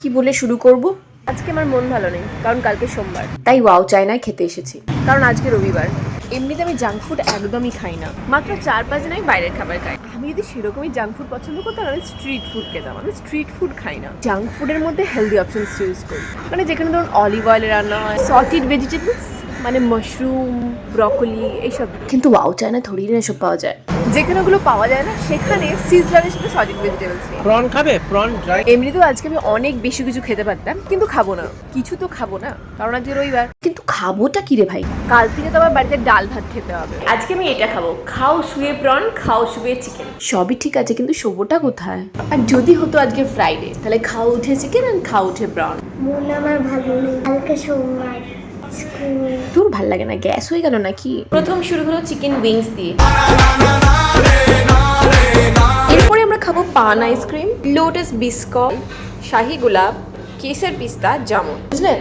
কি বলে শুরু করব? আজকে আমার মন ভালো নেই, কারণ কালকে সোমবার। তাই ওয়াও চায়নায় খেতে এসেছি। কারণ আজকে রবিবার। এমনিতে আমি জাঙ্ক ফুড একদমই খাই না, মাত্র 4-5 দিন আমি বাইরের খাবার খাই। আমি যদি সেরকমই জাঙ্ক ফুড পছন্দ করতাম, আমি স্ট্রিট ফুড খেতাম। আমি স্ট্রিট ফুড খাই না, জাঙ্ক ফুডের মধ্যে হেলদি অপশনস চুজ করি। মানে যেখানে ধরুন অলিভ অয়েলে রান্না হয়, সটেড ভেজিটেবলস মানে মাশরুম, ব্রকলি এইসব। কিন্তু ওয়াও চায়না থোড়ি না এসব পাওয়া যায়। যেখানে ওগুলো পাওয়া যায় না সেখানে সিজলারের সাথে সটেড ভেজিটেবলস নেই। প্রন খাবে? Prawn dry? এমনিতেও আজকে আমি অনেক বেশি কিছু খেতে পারতাম, কিন্তু খাবো না। কিছু তো খাবো না, কারণ আজকে রবিবার। কিন্তু খাবোটা কি রে ভাই? কাল থেকে তো আবার বাড়িতে ডাল ভাত খেতে হবে। আজকে আমি এটা খাবো, খাও শুয়ে প্রন, খাও শুয়ে চিকেন। সবই ঠিক আছে, কিন্তু শোবোটা কোথায়? আর যদি হতো আজকে ফ্রাইডে, তাহলে খাও উঠে চিকেন আর খাও উঠে ব্রাউন। মন আমার ভালো নেই, কালকে সোমবার স্কুল। তোর ভাল লাগে না? গ্যাস হয়ে গেল নাকি? প্রথম শুরু হলো চিকেন উইংস দিয়ে। এরপরে আমরা খাবো পান আইসক্রিম, লোটাস বিস্কুট, শাহি গোলাপ, কেসের পিস্তা, জামুন। বুঝলেন?